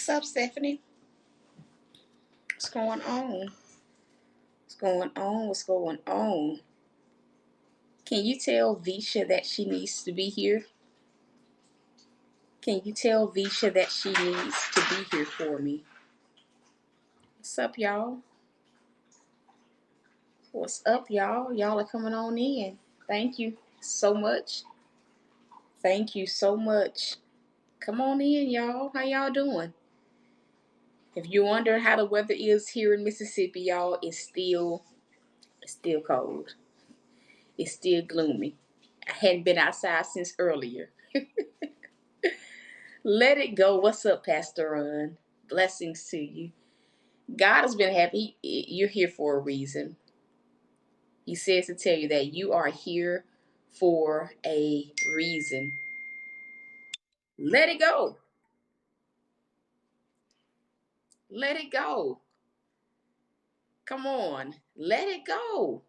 What's up, Stephanie? What's going on? What's going on? What's going on? Can you tell Visha that she needs to be here? Can you tell Visha that she needs to be here for me? What's up, y'all? What's up, y'all? Y'all are coming on in. Thank you so much. Thank you so much. Come on in, y'all. How y'all doing? If you wonder how the weather is here in Mississippi, y'all, it's still cold. It's still gloomy. I hadn't been outside since earlier. Let it go. What's up, Pastor Ron? Blessings to you. God has been happy. You're here for a reason. He says to tell you that you are here for a reason. Let it go. Let it go. Come on. Let it go.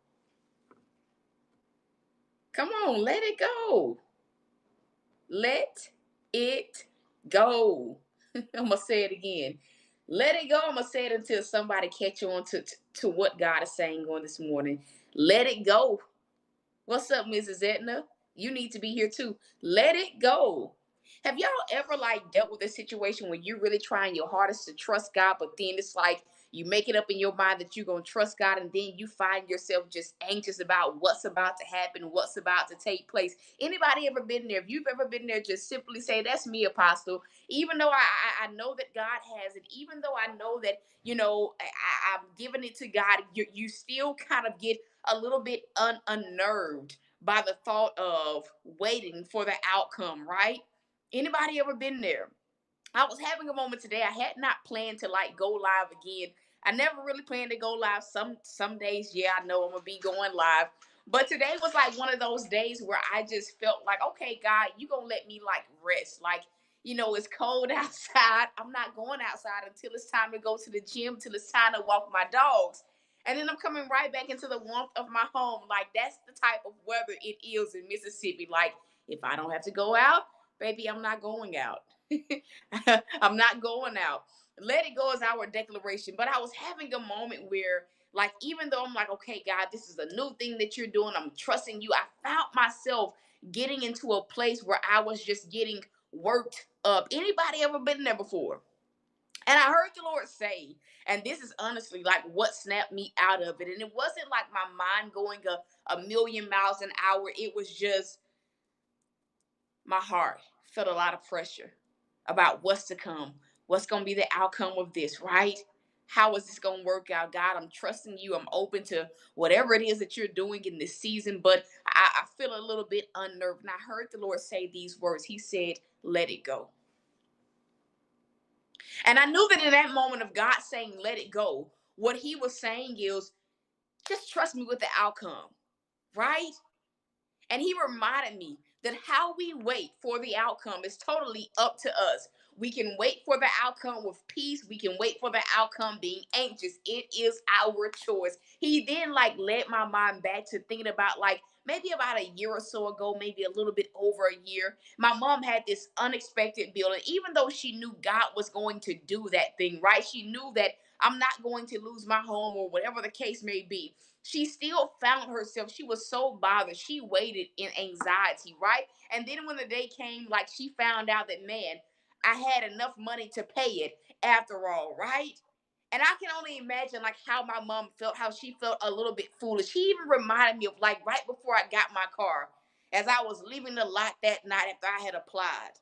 Come on. Let it go. Let it go. I'm going to say it again. Let it go. I'm going to say it until somebody catch on to what God is saying on this morning. Let it go. What's up, Mrs. Etna? You need to be here too. Let it go. Have y'all ever dealt with a situation where you're really trying your hardest to trust God, but then it's like you make it up in your mind that you're gonna trust God, and then you find yourself just anxious about what's about to happen, what's about to take place. Anybody ever been there? If you've ever been there, just simply say, "That's me, Apostle." Even though I know that God has it, even though I know that I'm giving it to God, you still kind of get a little bit unnerved by the thought of waiting for the outcome, right? Anybody ever been there? I was having a moment today. I had not planned to go live again. I never really planned to go live. Some days, yeah, I know I'm gonna be going live. But today was like one of those days where I just felt like, okay, God, you gonna let me rest. It's cold outside. I'm not going outside until it's time to go to the gym, till it's time to walk my dogs. And then I'm coming right back into the warmth of my home. That's the type of weather it is in Mississippi. If I don't have to go out, baby, I'm not going out. I'm not going out. Let it go is our declaration. But I was having a moment where, even though I'm like, okay, God, this is a new thing that you're doing, I'm trusting you. I found myself getting into a place where I was just getting worked up. Anybody ever been there before? And I heard the Lord say, and this is honestly what snapped me out of it. And it wasn't like my mind going a million miles an hour. It was just my heart felt a lot of pressure about what's to come, what's going to be the outcome of this, right? How is this going to work out? God, I'm trusting you. I'm open to whatever it is that you're doing in this season, but I feel a little bit unnerved. And I heard the Lord say these words. He said, let it go. And I knew that in that moment of God saying, let it go, what he was saying is, just trust me with the outcome, right? And he reminded me that how we wait for the outcome is totally up to us. We can wait for the outcome with peace. We can wait for the outcome being anxious. It is our choice. He then led my mind back to thinking about maybe about a year or so ago, maybe a little bit over a year. My mom had this unexpected bill. And even though she knew God was going to do that thing, right? She knew that I'm not going to lose my home or whatever the case may be. She still found herself, she was so bothered. She waited in anxiety, right? And then when the day came, she found out that, man, I had enough money to pay it after all, right? And I can only imagine how my mom felt, how she felt a little bit foolish. She even reminded me of right before I got my car, as I was leaving the lot that night after I had applied.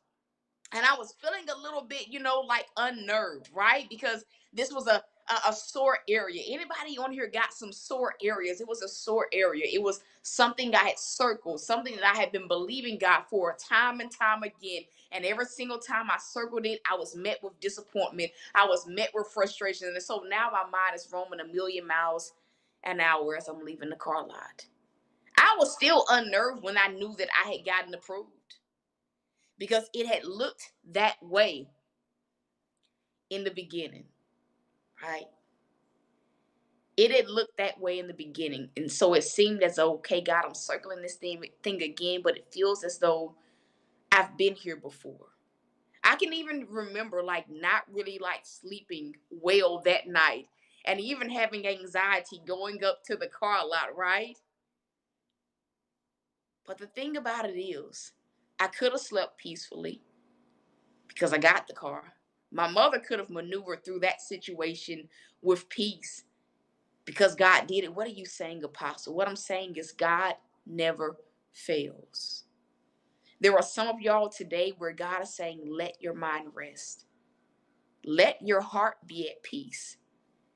And I was feeling a little bit, unnerved, right? Because this was a sore area. Anybody on here got some sore areas? It was a sore area. It was something I had circled, something that I had been believing God for time and time again. And every single time I circled it, I was met with disappointment. I was met with frustration. And so now my mind is roaming a million miles an hour as I'm leaving the car lot. I was still unnerved when I knew that I had gotten approved, because it had looked that way in the beginning, right? It had looked that way in the beginning. And so it seemed as though, okay, God, I'm circling this thing again, but it feels as though I've been here before. I can even remember like not really like sleeping well that night and even having anxiety going up to the car lot, right? But the thing about it is, I could have slept peacefully because I got the car. My mother could have maneuvered through that situation with peace because God did it. What are you saying, Apostle? What I'm saying is God never fails. There are some of y'all today where God is saying, let your mind rest. Let your heart be at peace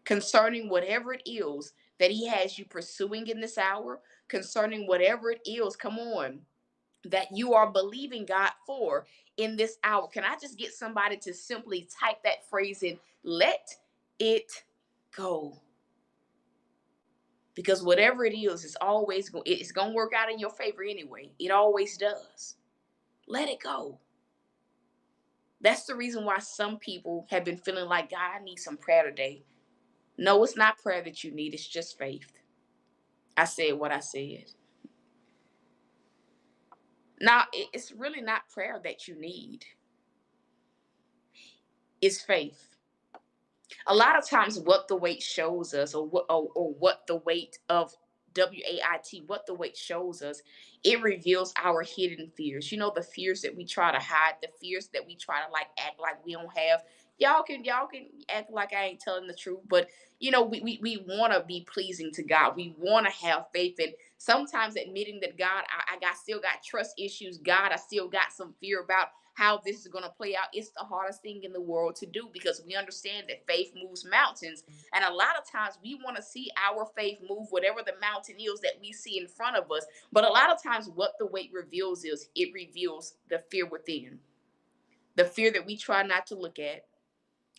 concerning whatever it is that He has you pursuing in this hour, concerning whatever it is, come on, that you are believing God for in this hour. Can I just get somebody to simply type that phrase in? Let it go. Because whatever it is, it's going to work out in your favor anyway. It always does. Let it go. That's the reason why some people have been feeling like, God, I need some prayer today. No, it's not prayer that you need. It's just faith. I said what I said. Now, it's really not prayer that you need. It's faith. A lot of times what the weight shows us, or what the weight of WAIT, what the weight shows us, it reveals our hidden fears. You know, the fears that we try to hide, the fears that we try to like act like we don't have. Y'all can act like I ain't telling the truth, but you know, we want to be pleasing to God. We want to have faith, and sometimes admitting that God, I still got trust issues. God, I still got some fear about how this is going to play out. It's the hardest thing in the world to do because we understand that faith moves mountains. And a lot of times we want to see our faith move whatever the mountain is that we see in front of us. But a lot of times what the weight reveals is it reveals the fear within, the fear that we try not to look at.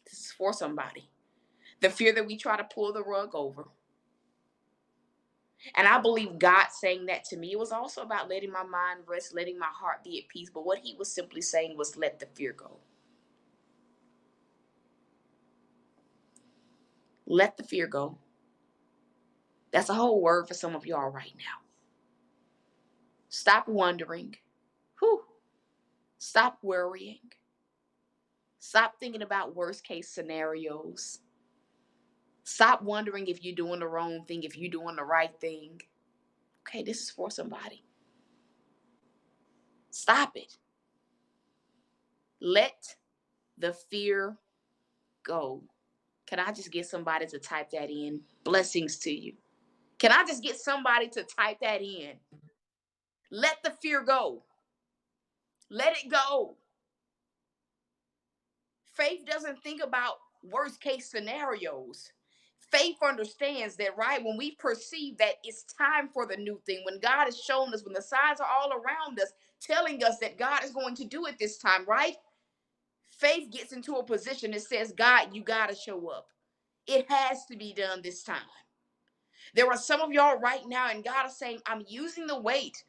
This is for somebody. The fear that we try to pull the rug over. And I believe God saying that to me, it was also about letting my mind rest, letting my heart be at peace. But what He was simply saying was, let the fear go. Let the fear go. That's a whole word for some of y'all right now. Stop wondering. Whew. Stop worrying. Stop thinking about worst case scenarios. Stop wondering if you're doing the wrong thing, if you're doing the right thing. Okay, this is for somebody. Stop it. Let the fear go. Can I just get somebody to type that in? Blessings to you. Can I just get somebody to type that in? Let the fear go. Let it go. Faith doesn't think about worst case scenarios. Faith understands that, right? When we perceive that it's time for the new thing, when God has shown us, when the signs are all around us, telling us that God is going to do it this time, right? Faith gets into a position that says, God, you got to show up. It has to be done this time. There are some of y'all right now, and God is saying, I'm using the weight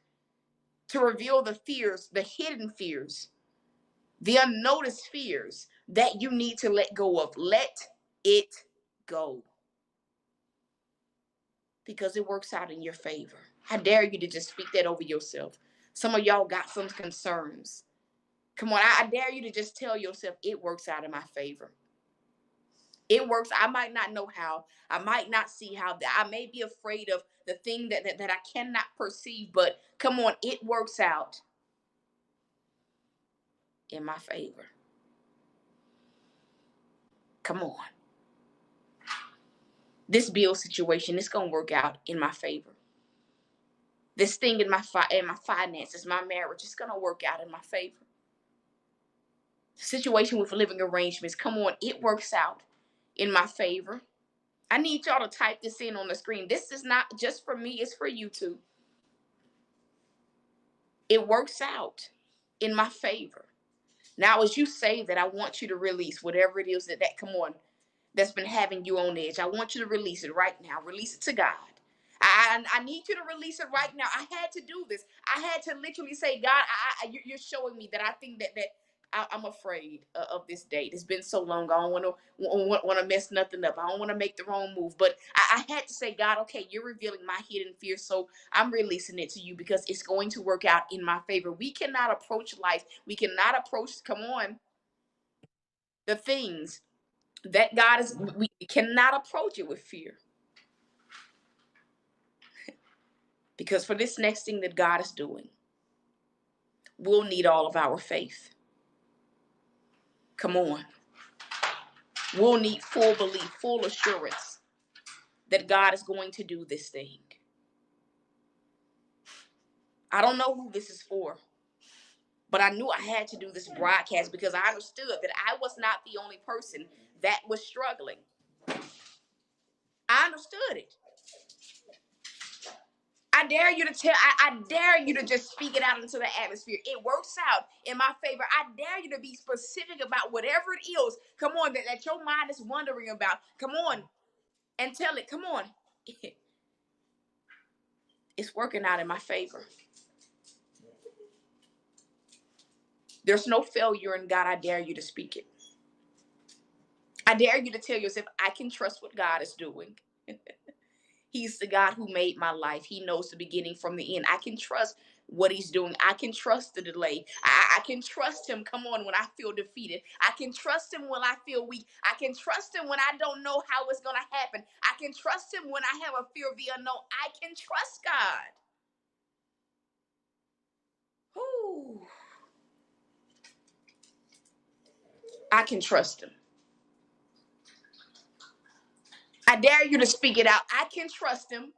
to reveal the fears, the hidden fears, the unnoticed fears that you need to let go of. Let it go. Because it works out in your favor. I dare you to just speak that over yourself. Some of y'all got some concerns. Come on, I dare you to just tell yourself it works out in my favor. It works. I might not know how. I might not see how. I may be afraid of the thing that I cannot perceive, but come on, it works out in my favor. Come on. This bill situation is going to work out in my favor. This thing in my finances, my marriage, is going to work out in my favor. Situation with living arrangements, come on, it works out in my favor. I need y'all to type this in on the screen. This is not just for me, it's for you too. It works out in my favor. Now, as you say that, I want you to release whatever it is that come on, that's been having you on edge. I want you to release it right now. Release it to God. I need you to release it right now. I had to do this. I had to literally say, God, you're showing me that I think that I'm afraid of this date. It's been so long. I don't want to mess nothing up. I don't want to make the wrong move. But I had to say, God, okay, you're revealing my hidden fear, so I'm releasing it to you because it's going to work out in my favor. We cannot approach life. We cannot approach. Come on. the things that God is, we cannot approach it with fear. Because for this next thing that God is doing, we'll need all of our faith. Come on. We'll need full belief, full assurance that God is going to do this thing. I don't know who this is for, but I knew I had to do this broadcast because I understood that I was not the only person that was struggling. I understood it. I dare you to I dare you to just speak it out into the atmosphere. It works out in my favor. I dare you to be specific about whatever it is. Come on, that your mind is wondering about. Come on and tell it. Come on. It's working out in my favor. There's no failure in God. I dare you to speak it. I dare you to tell yourself, I can trust what God is doing. He's the God who made my life. He knows the beginning from the end. I can trust what he's doing. I can trust the delay. I can trust him, come on, when I feel defeated. I can trust him when I feel weak. I can trust him when I don't know how it's going to happen. I can trust him when I have a fear of the unknown. I can trust God. Whew. I can trust him. I dare you to speak it out. I can trust him.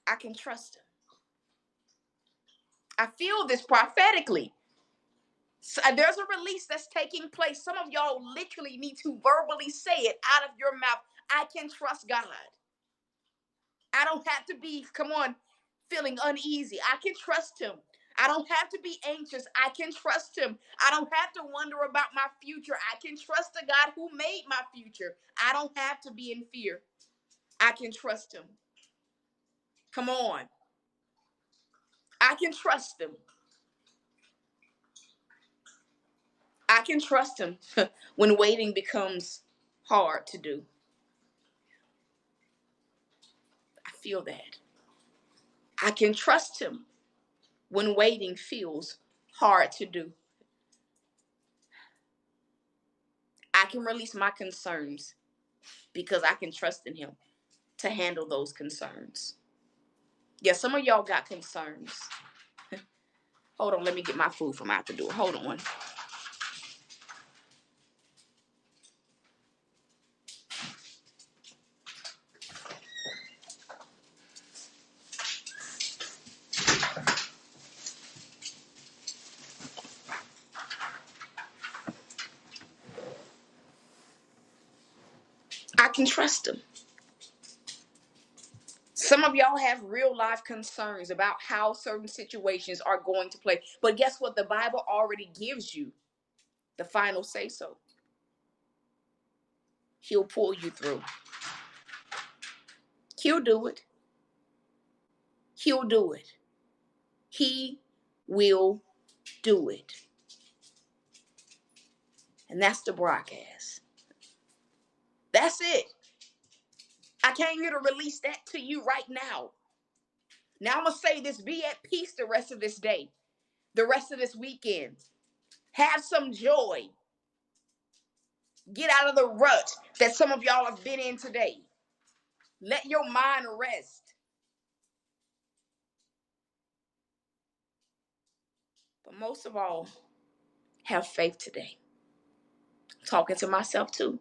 I can trust him. I feel this prophetically. So there's a release that's taking place. Some of y'all literally need to verbally say it out of your mouth. I can trust God. I don't have to be, come on, feeling uneasy. I can trust him. I don't have to be anxious. I can trust him. I don't have to wonder about my future. I can trust the God who made my future. I don't have to be in fear. I can trust him. Come on. I can trust him. I can trust him when waiting becomes hard to do. I feel that. I can trust him when waiting feels hard to do. I can release my concerns because I can trust in him to handle those concerns. Yeah, some of y'all got concerns. Hold on, let me get my food from out the door. Hold on. I can trust him. Some of y'all have real life concerns about how certain situations are going to play. But guess what? The Bible already gives you the final say so. He'll pull you through. He'll do it. He'll do it. He will do it. And that's the broadcast. That's it. I came here to release that to you right now. Now I'm going to say this: be at peace the rest of this day, the rest of this weekend. Have some joy. Get out of the rut that some of y'all have been in today. Let your mind rest. But most of all, have faith today. I'm talking to myself too.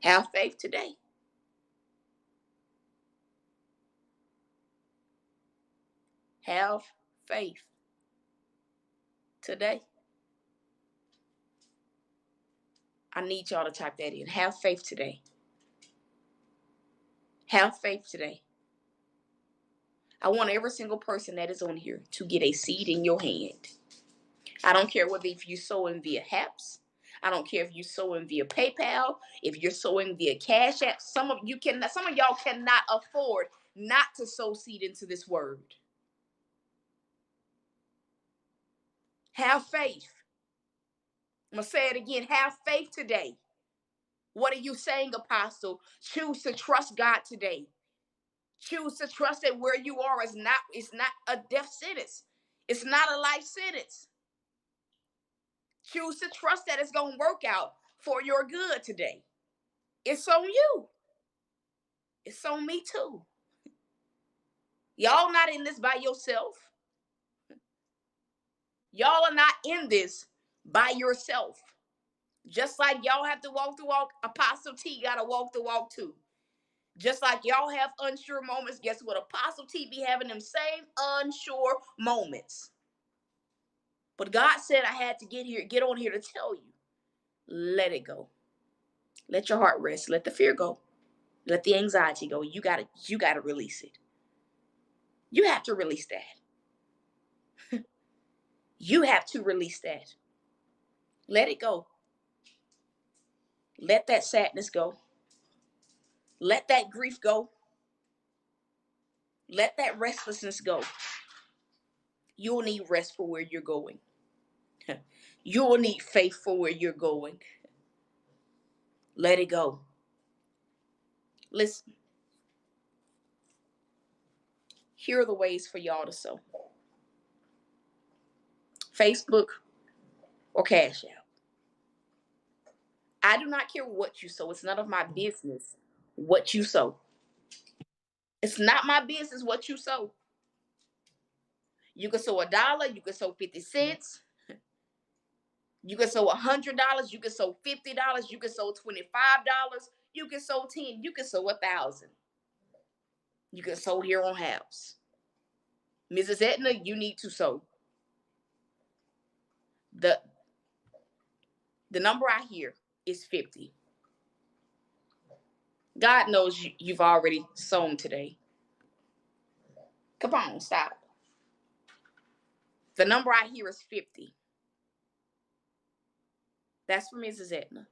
Have faith today. Have faith today. I need y'all to type that in. Have faith today. Have faith today. I want every single person that is on here to get a seed in your hand. I don't care whether if you sowing via HAPS. I don't care if you sowing via PayPal, if you're sowing via Cash App. Some of y'all cannot afford not to sow seed into this word. Have faith. I'm going to say it again. Have faith today. What are you saying, Apostle? Choose to trust God today. Choose to trust that where you are is not a death sentence. It's not a life sentence. Choose to trust that it's going to work out for your good today. It's on you. It's on me too. Y'all not in this by yourself. Y'all are not in this by yourself. Just like y'all have to walk the walk, Apostle T got to walk the walk too. Just like y'all have unsure moments, guess what? Apostle T be having them same unsure moments. But God said I had to get on here to tell you, let it go. Let your heart rest. Let the fear go. Let the anxiety go. You gotta release it. You have to release that. You have to release that. Let it go. Let that sadness go. Let that grief go. Let that restlessness go. You'll need rest for where you're going. You'll need faith for where you're going. Let it go. Listen. Here are the ways for y'all to sow. Facebook or Cash App. I do not care what you sow. It's none of my business what you sow. It's not my business what you sow. You can sow $1. You can sow 50 cents. You can sow $100. You can sow $50. You can sow $25. You can sow 10. You can sow 1,000. You can sow here on house. Mrs. Edna, you need to sow. The number I hear is 50. God knows you've already sown today. Come on, stop. The number I hear is 50. That's for Mrs. Edna.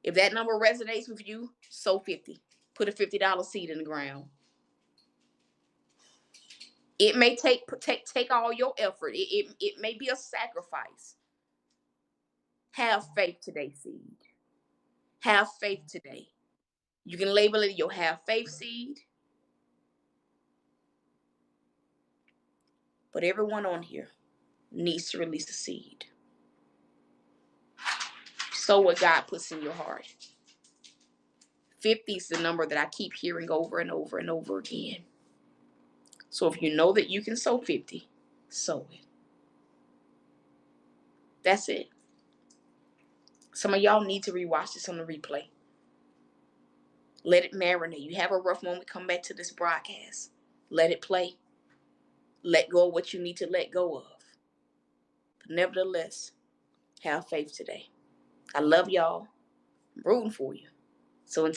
If that number resonates with you, sow 50. Put a $50 seed in the ground. It may take all your effort. It may be a sacrifice. Have faith today, seed. Have faith today. You can label it your have faith seed. But everyone on here needs to release a seed. Sow what God puts in your heart. 50 is the number that I keep hearing over and over and over again. So if you know that you can sow 50, sow it. That's it. Some of y'all need to rewatch this on the replay. Let it marinate. You have a rough moment, come back to this broadcast. Let it play. Let go of what you need to let go of. But nevertheless, have faith today. I love y'all. I'm rooting for you. So